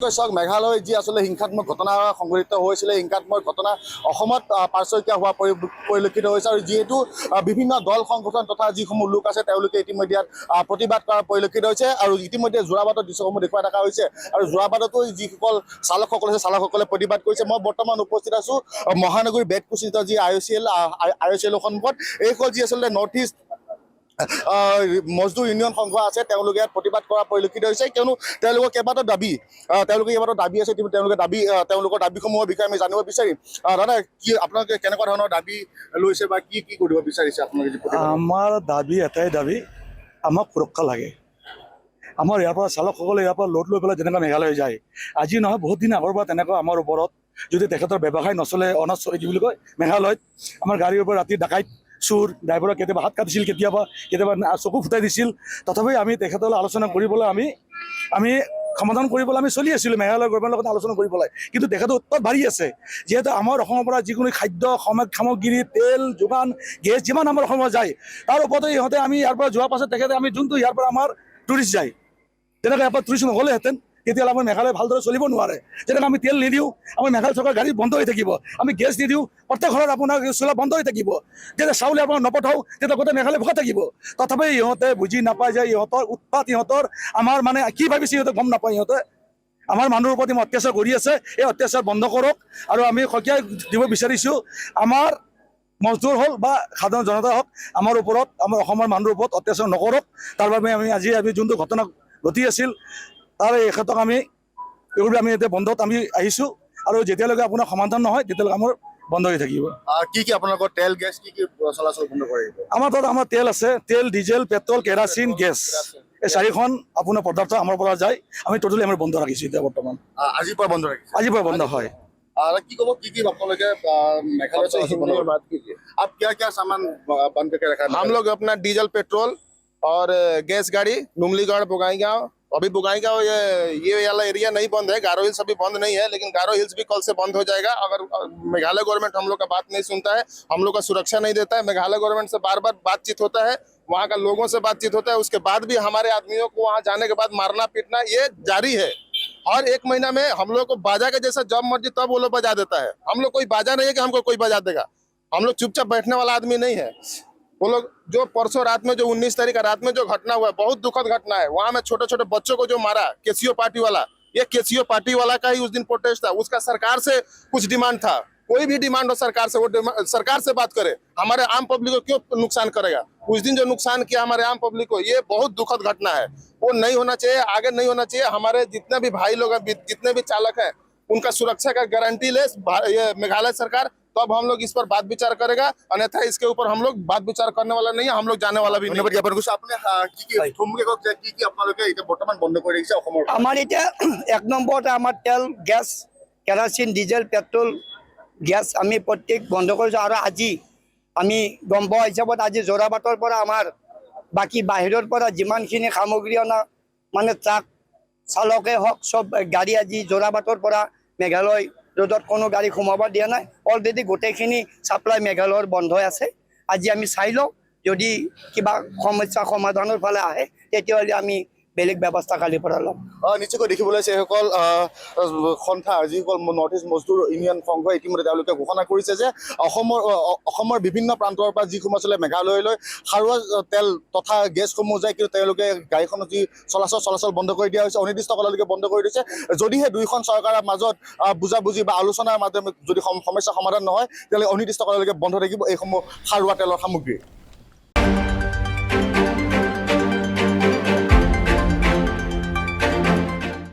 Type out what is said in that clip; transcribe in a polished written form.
চাওক মেঘালয় যি আসলে হিংসাত্মক ঘটনা সংঘটিত হৈছিলে হিংসাত্মক ঘটনা অসমত পাৰচৈকিয়া হোৱা পৰিলক্ষিত হৈছে আৰু যিহেতু বিভিন্ন দল সংগঠন তথা যিসমূহ লোক আছে তেওঁলোকে ইতিমধ্যে প্ৰতিবাদ কৰা পৰিলক্ষিত হৈছে আৰু ইতিমধ্যে যোৰাবাটৰ দৃশ্যসমূহ দেখুৱাই থকা হৈছে আৰু যোৰাবাটতো যিসকল চালকসকল আছে চালকসকলে প্ৰতিবাদ কৰিছে। মই বৰ্তমান উপস্থিত আছো মহানগৰী বেতকুচিত যি আই অ' চি এলৰ সন্মুখত। এইসকল যি আচলতে নৰ্থ ইষ্ট মজদুৰ ইউনিয়ন সংঘ আছে তেওঁলোকে ইয়াত প্ৰতিবাদ কৰা পৰিলক্ষিত হৈছে, কিয়নো তেওঁলোকৰ কেইবাটাও দাবী আছে। তেওঁলোকৰ দাবীসমূহৰ বিষয়ে আমি জানিব বিচাৰিম। দাদা, কি আপোনালোকে কেনেকুৱা ধৰণৰ দাবী লৈছে বা কি কি কৰিব বিচাৰিছে আপোনালোকে? আমাৰ দাবী এটাই দাবী, আমাক সুৰক্ষা লাগে। আমাৰ ইয়াৰ পৰা চালকসকলে ইয়াৰ পৰা লোড লৈ পেলাই যেনেকৈ মেঘালয় যায়, আজি নহয় বহুত দিন আগৰ পৰা তেনেকুৱা আমাৰ ওপৰত যদি তেখেতৰ ব্যৱসায় নচলে অনাজ চলে কি বুলি কয় মেঘালয়ত আমাৰ গাড়ীৰ ওপৰত ৰাতি ডাকাইত চুৰ ড্ৰাইভাৰক কেতিয়াবা হাত কাটিছিল, কেতিয়াবা চকু ফুটাই দিছিল। তথাপি আমি তেখেতলৈ আলোচনা কৰিবলৈ আমি সমাধান কৰিবলৈ আমি চলি আছিলোঁ মেঘালয় গভৰ্ণমেণ্টৰ লগত আলোচনা কৰি পেলাই, কিন্তু তেখেতৰ উৎপাত বাঢ়ি আছে। যিহেতু আমাৰ অসমৰ পৰা যিকোনো খাদ্য সামগ্ৰী তেল যোগান গেছ যিমান আমাৰ অসমত যায় তাৰ ওপৰতে ইহঁতে আমি ইয়াৰ পৰা যোৱাৰ পাছত তেখেতে আমি যোনটো ইয়াৰ পৰা আমাৰ টুৰিষ্ট যায়, যেনেকৈ ইয়াৰ পৰা টুৰিষ্ট নগ'লেহেঁতেন তেতিয়াহ'লে আমাৰ মেঘালয় ভালদৰে চলিব নোৱাৰে। যেনেকৈ আমি তেল নিদিওঁ আমাৰ মেঘালয় চৰকাৰ গাড়ী বন্ধ হৈ থাকিব, আমি গেছ নিদিওঁ প্ৰত্যেক ঘৰত আপোনাৰ চোলা বন্ধ হৈ থাকিব, যেতিয়া চাউল আপোনাৰ নপঠাওঁ তেতিয়া গোটেই মেঘালয় ভোকা থাকিব। তথাপি ইহঁতে বুজি নাপায় যে ইহঁতৰ উৎপাত আমাৰ মানে কি ভাবিছে ইহঁতে গম নাপায়। ইহঁতে আমাৰ মানুহৰ ওপৰত অত্যাচাৰ কৰি আছে, এই অত্যাচাৰ বন্ধ কৰক। আৰু আমি সকীয়াই দিব বিচাৰিছোঁ আমাৰ মজদুৰ হ'ল বা সাধাৰণ জনতা হওক আমাৰ ওপৰত আমাৰ অসমৰ মানুহৰ ওপৰত অত্যাচাৰ নকৰক। তাৰ বাবে আমি যোনটো ঘটনা ঘটি আছিল তাৰ এখেতক আমি এতিয়া বন্ধত আমি আহিছোঁ আৰু যেতিয়ালৈকে আপোনাৰ সমাধান নহয় তেতিয়ালৈকে আমাৰ বন্ধ হৈ থাকিব। কি কি আপোনালোকৰ তেল গেছ কি কি চলাচল বন্ধ কৰিব? আমাৰ তাত তেল আছে, তেল ডিজেল পেট্ৰল কেৰাচিন গেছ, এই চাৰিখন আপোনাৰ পদাৰ্থ আমাৰ পৰা যায়। আমি টোটেলি আমাৰ বন্ধ ৰাখিছোঁ এতিয়া বৰ্তমান। আজিৰ পৰা বন্ধ ৰাখিছে? আজিৰ পৰা বন্ধ হয়। কি ক'ব কি কি আপোনালোকে मेघालय से बात कीजिए, आप क्या क्या सामान बंद करके रखा है? हम लोग अपना डीजल पेट्रोल और गैस गाड़ी नुमलीगढ़ बोगाईगांव, अभी बोगाईगांव ये वाला एरिया नहीं बंद है, गारो हिल्स अभी बंद नहीं है, लेकिन गारो हिल्स भी कल से बंद हो जाएगा। अगर मेघालय गवर्नमेंट हम लोग का बात नहीं सुनता है, हम लोग का सुरक्षा नहीं देता है, मेघालय गवर्नमेंट से बार बार बातचीत होता है, वहाँ का लोगों से बातचीत होता है, उसके बाद भी हमारे आदमियों को वहाँ जाने के बाद मारना पीटना ये जारी है। और एक महीना में हम लोग को बाजा के जैसा जब मर्जी तब वो लोग बजा देता है। हम लोग कोई बाजा नहीं है कि हमको कोई बजा देगा, हम लोग चुपचाप बैठने वाला आदमी नहीं है। वो लोग जो परसों रात में जो 19 तारीख का रात में जो घटना हुआ बहुत दुखद घटना है। वहां में छोटे छोटे बच्चों को जो मारा केसीओ पार्टी वाला, ये केसीओ पार्टी वाला का ही उस दिन प्रोटेस्ट था। उसका सरकार से कुछ डिमांड था, कोई भी डिमांड हो सरकार से, वो सरकार से बात करे, हमारे आम पब्लिक को क्यों नुकसान करेगा। उस दिन जो नुकसान किया हमारे आम पब्लिक को, ये बहुत दुखद घटना है, वो नहीं होना चाहिए, आगे नहीं होना चाहिए। हमारे जितने भी भाई लोग हैं, जितने भी चालक हैं, उनका सुरक्षा का गारंटी ले ये मेघालय सरकार, तो अब हम लोग इस पर बात विचार करेगा, अन्यथा इसके ऊपर हम लोग बात विचार करने वाला नहीं है, हम लोग जाने वाला भी नहीं। আমাৰ এতিয়া এক নম্বৰতে আমাৰ তেল গেছ কেৰাচিন ডিজেল পেট্ৰল গেছ আমি প্ৰত্যেক বন্ধ কৰিছোঁ। আৰু আজি আমি গম পোৱা হিচাপত আজি যোৰাবাটৰ পৰা আমাৰ বাকী বাহিৰৰ পৰা যিমানখিনি সামগ্ৰী অনা মানে ট্ৰাক চালকে হওক চব গাড়ী আজি যোৰাবাটৰ পৰা মেঘালয় ৰোডত কোনো গাড়ী সোমাব দিয়া নাই। অলৰেডি গোটেইখিনি ছাপ্লাই মেঘালয়ৰ বন্ধ আছে। আজি আমি চাই লওঁ, যদি কিবা সমস্যা সমাধানৰ ফালে আহে তেতিয়াহ'লে আমি বেলেগ ব্যৱস্থা কালিৰ পৰা ল'ম। নিশ্চয়কৈ দেখিবলৈ সেইসকল সন্থা যিসকল নৰ্থ ইষ্ট মজদুৰ ইউনিয়ন সংঘ ইতিমধ্যে তেওঁলোকে ঘোষণা কৰিছে যে অসমৰ বিভিন্ন প্ৰান্তৰ পৰা যিসমূহ আচলতে মেঘালয়লৈ সাৰুৱা তেল তথা গেছসমূহ যায়, কিন্তু তেওঁলোকে গাড়ীখনৰ যি চলাচল বন্ধ কৰি দিয়া হৈছে, অনিৰ্দিষ্ট কাললৈকে বন্ধ কৰি দিছে। যদিহে দুয়োখন চৰকাৰৰ মাজত বুজাবুজি বা আলোচনাৰ মাজত যদি সমস্যা সমাধান নহয় তেতিয়াহ'লে অনিৰ্দিষ্ট কাললৈকে বন্ধ থাকিব এইসমূহ সাৰুৱা তেলৰ সামগ্ৰী।